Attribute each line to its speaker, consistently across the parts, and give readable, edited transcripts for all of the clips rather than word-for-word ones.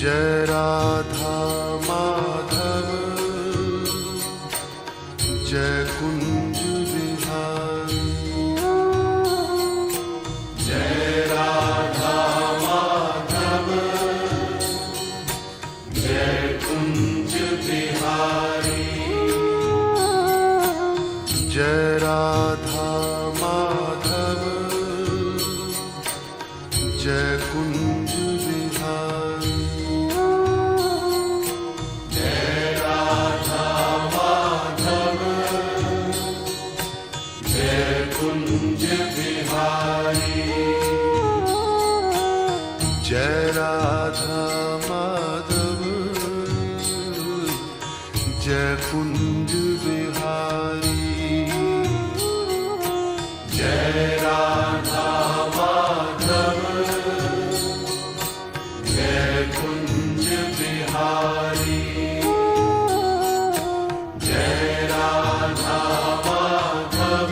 Speaker 1: जय राधा माधव जय कुंज बिहारी। जय राधा माधव जय कुंज बिहारी। जय राधा माधव जय कुंज बिहारी। जय राधा माधव जय कुंज बिहारी। जय राधा माधव जय कुंज बिहारी। जय राधा माधव जय कुंज बिहारी। जय राधा माधव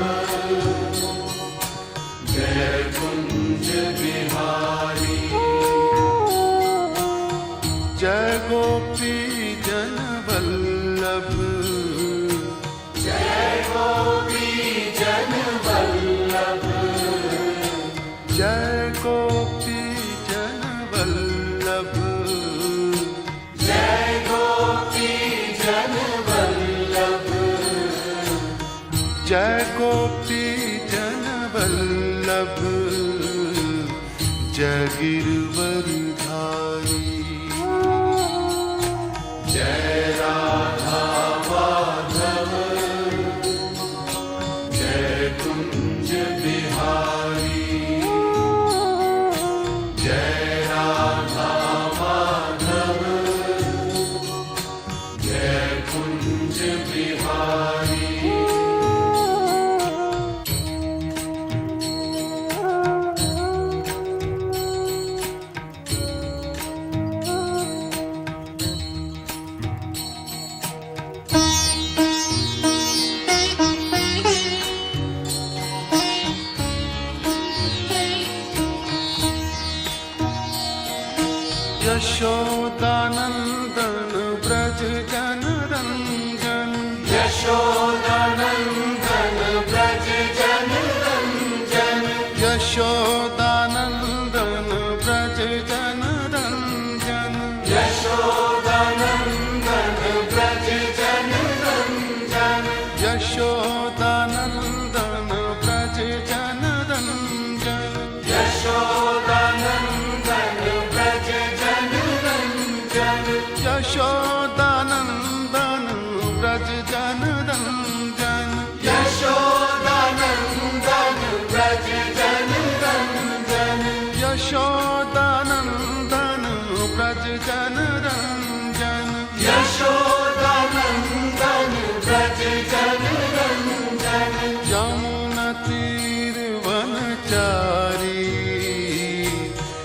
Speaker 1: जय कुंज बिहारी। जय गोपी जन वल्लभ जय गोपी जन वल्लभ। जय गोपी जन वल्लभ। जय गोपी जन वल्लभ। जय गोपी जन वल्लभ जय गिरवरधारी। जय राधा माधव जय कुंज बिहारी। जय राधा माधव जय कुंज बिहारी। यशोदानंदन ब्रज जन रंजन। यशोदानंदन ब्रज जन रंजन। यशोदानंदन ब्रज जन रंजन। यशोदानंदन ब्रज जन रंजन। यशोदानंदन ब्रज जन रंजन। यशोदानंदन ब्रज जन रंजन। यशोदानंदन ब्रज जन रंजन। यशोदानंदन ब्रज जन रंजन। यशोदानंदन ब्रज जन रंजन। यशोदानंदन ब्रज जन रंजन। यमुना तीर वनचारी।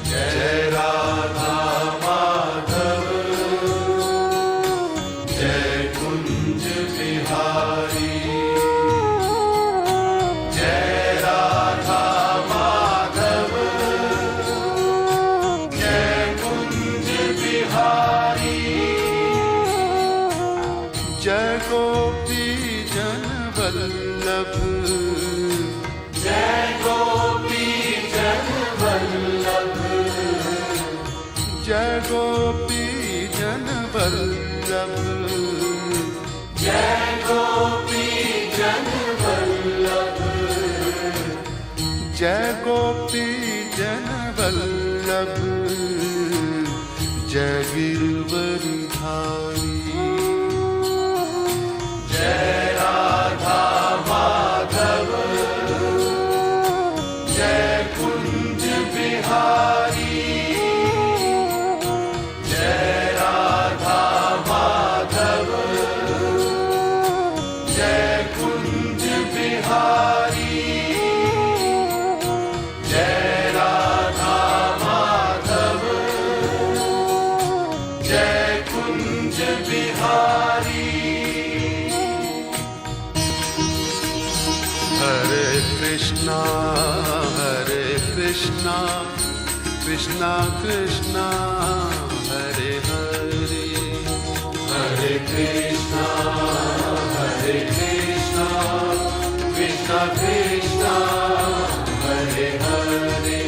Speaker 1: जय राधा माधव जय कुंज बिहारी। जय राधा माधव जय कुंज बिहारी। जय गोपी जन वल्लभ। जय गोपी जन वल्लभ। जय गोपी जन वल्लभ। जय गोपी जन वल्लभ। जय गोपी जन वल्लभ जय गिरवरधारी। जय राधा माधव जय कुंज बिहारी। जय राधा माधव जय कुंज बिहारी। जय राधा माधव जय कुंज बिहारी। हरे कृष्णा कृष्णा कृष्णा हरे Krishna, Krishna Krishna, Hare Hare,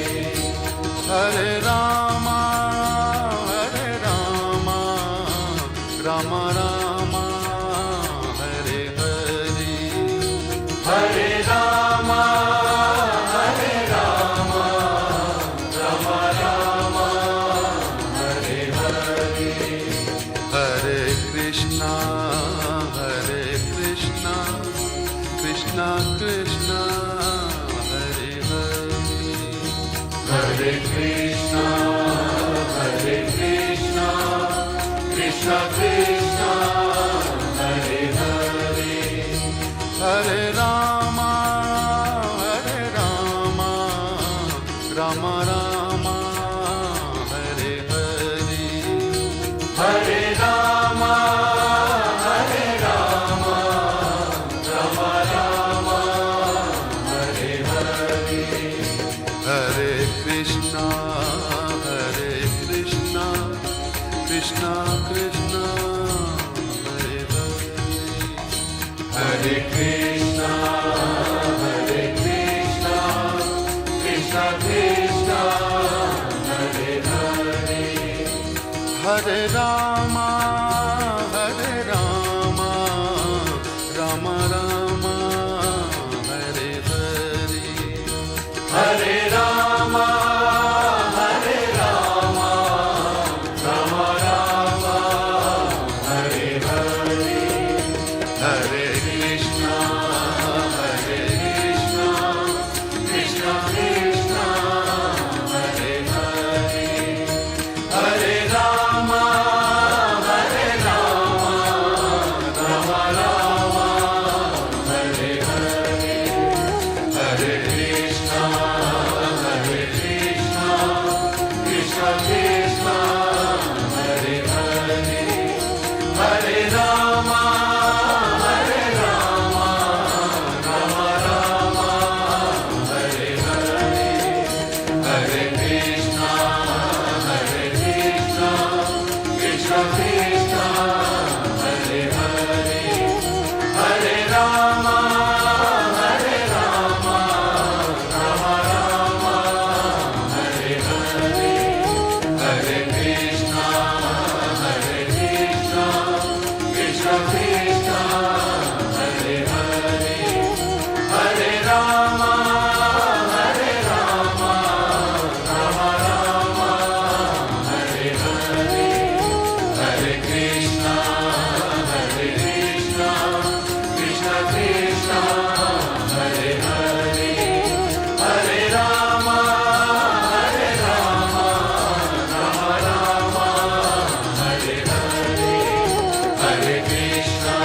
Speaker 2: Hare Rama, Rama Rama, Hare Hare.
Speaker 1: Hare Rama, Rama Rama, Hare Hare,
Speaker 2: Hare Krishna, Krishna Krishna, Hare Hare.
Speaker 1: Hare Krishna, Krishna Krishna, Hare Hare,
Speaker 2: Hare Rama, Rama Rama, Hare Hare.
Speaker 1: Hare Rama, Rama Rama, Hare Hare,
Speaker 2: Hare Krishna, Krishna Krishna, Hare Hare.
Speaker 1: Hare Krishna, Krishna Krishna, Hare Hare,
Speaker 2: Hare Rama, Rama Rama, Hare Hare.
Speaker 1: Hare Rama, Rama Rama, Hare Hare, Hare Krishna, Krishna Krishna, Hare Hare, Hare Rama, Rama Rama, Hare Hare, Hare Krishna, Krishna Krishna, Hare Hare, Hare Rama, Rama Rama, Hare Hare, Hare Krishna, Krishna Krishna, Hare Hare, Hare Rama, Rama Rama, Hare Hare, Hare Krishna, Krishna Krishna, Hare Hare, Hare Rama, Rama Rama, Hare Hare, Hare Krishna, Krishna Krishna, Hare Hare, Hare Rama, Rama Rama, Hare Hare, Hare Krishna, Krishna Krishna, Hare Hare, Hare Rama, Rama Rama, Hare Hare, Hare Krishna,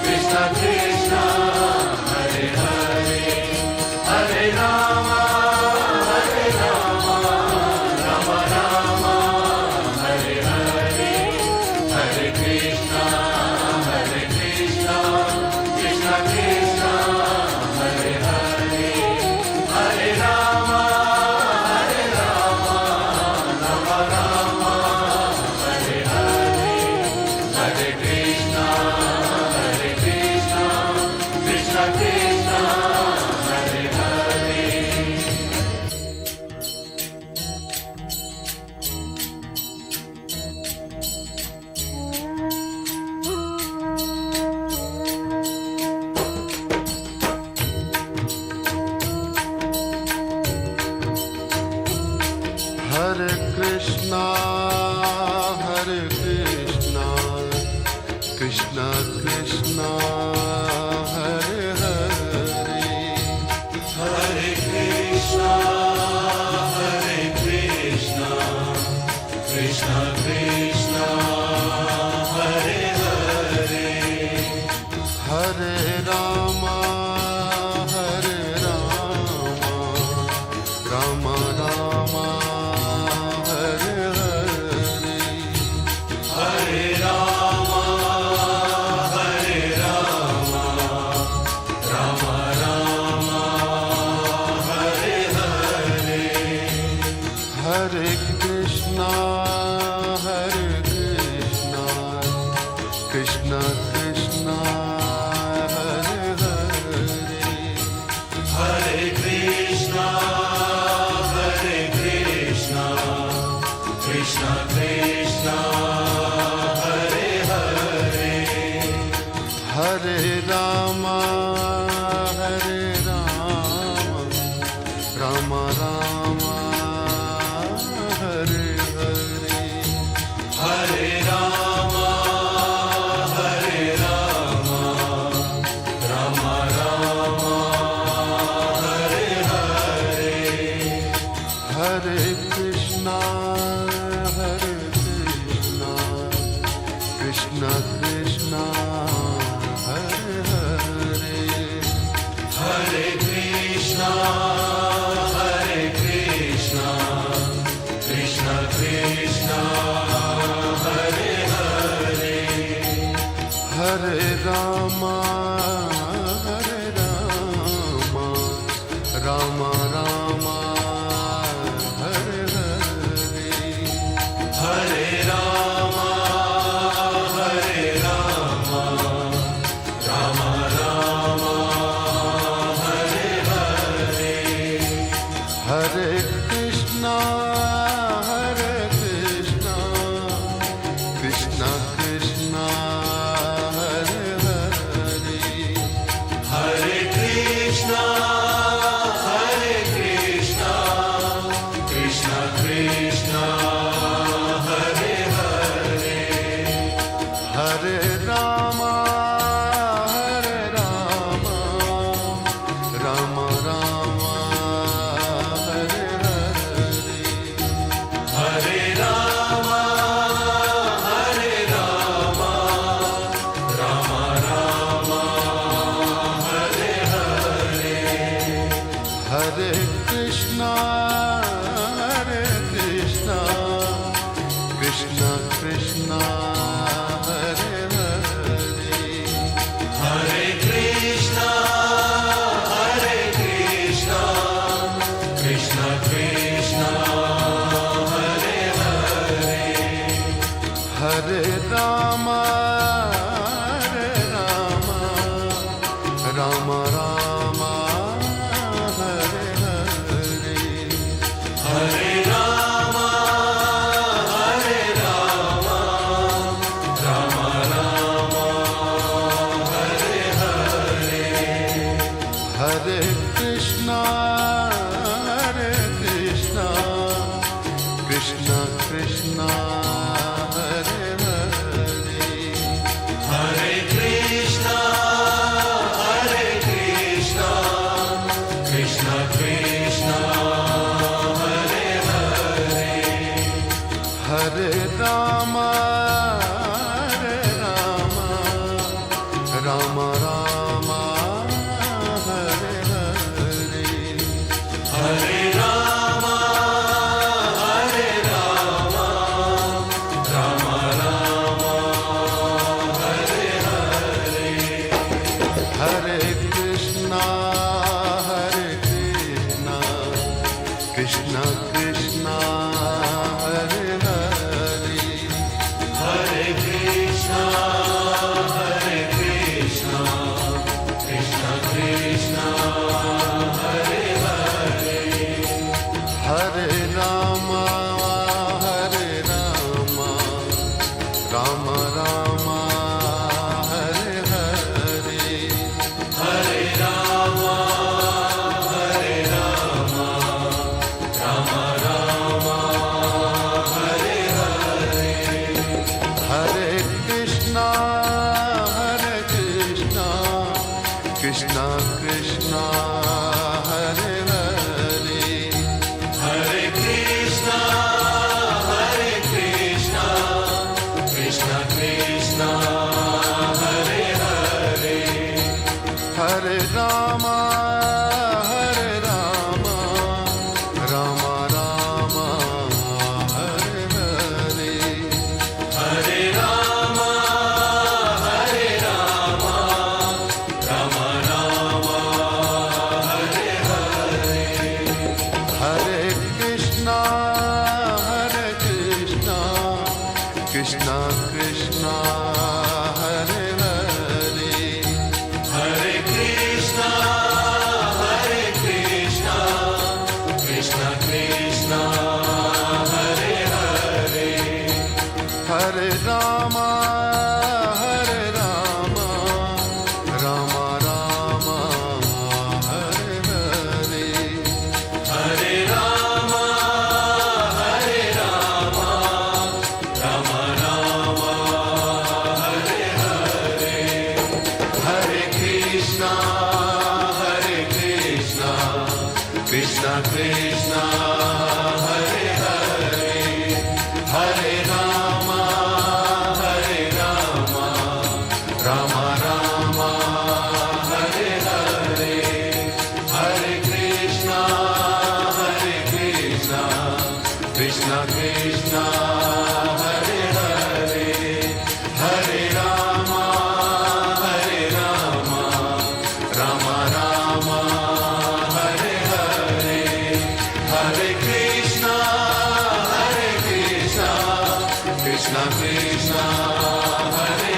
Speaker 1: Krishna Krishna, Hare Hare, Hare Rama, Rama Rama, Hare Hare, Hare Krishna, Krishna Krishna, Hare Hare, Hare Rama, Rama Rama, Hare Hare, Hare Krishna, Krishna Krishna, Hare Hare.
Speaker 2: Hare Krishna, Krishna Krishna, Hare Hare.
Speaker 1: Hare Krishna, Krishna Krishna, Hare Hare,
Speaker 2: Hare Rama, Rama Rama, Hare Hare.
Speaker 1: Hare Krishna, Krishna Krishna, Hare Hare,
Speaker 2: Hare Rama, Rama Rama, Hare Hare.
Speaker 1: Hare Rama, Rama Rama, Hare Hare,
Speaker 2: Hare Krishna, Krishna Krishna, Hare Hare.
Speaker 1: Hare Krishna, Krishna Krishna, Hare Hare,
Speaker 2: Hare Rama, Rama Rama, Hare Hare.
Speaker 1: Hare Rama, Rama Rama, Hare Hare,
Speaker 2: Hare Krishna, Krishna Krishna, Hare Hare.
Speaker 1: Hare Krishna, Krishna Krishna, Hare Hare,
Speaker 2: Hare Rama, Rama Rama, Hare Hare.
Speaker 1: Hare Rama, Rama Rama, Hare Hare,
Speaker 2: Hare Krishna, Krishna Krishna, Hare Hare.
Speaker 1: Hare Krishna, Krishna Krishna, Hare Hare,
Speaker 2: Hare Rama, Rama Rama, Hare Hare.
Speaker 1: Hare Rama, Rama Rama, Hare Hare,
Speaker 2: Hare Krishna, Krishna Krishna, Hare Hare.
Speaker 1: Hare Krishna, Krishna Krishna, Hare Hare,
Speaker 2: Hare Rama, Rama Rama, Hare Hare.
Speaker 1: Hare Rama, Rama Rama, Hare Hare,
Speaker 2: Hare Krishna, Krishna Krishna, Hare Hare.
Speaker 1: Hare Krishna, Krishna Krishna, Hare Hare,
Speaker 2: Hare Rama, Rama Rama, Hare Hare.
Speaker 1: Hare Rama, Rama Rama, Hare Hare,
Speaker 2: Hare Krishna, Krishna Krishna, Hare Hare.
Speaker 1: Hare Krishna, Krishna Krishna, Hare Hare,
Speaker 2: Hare Rama, Rama Rama, Hare Hare.
Speaker 1: Hare Rama, Rama Rama, Hare Hare, Hare Krishna, Krishna Krishna, Hare Hare, Hare Rama, Rama Rama, Hare Hare, Krishna Krishna Hare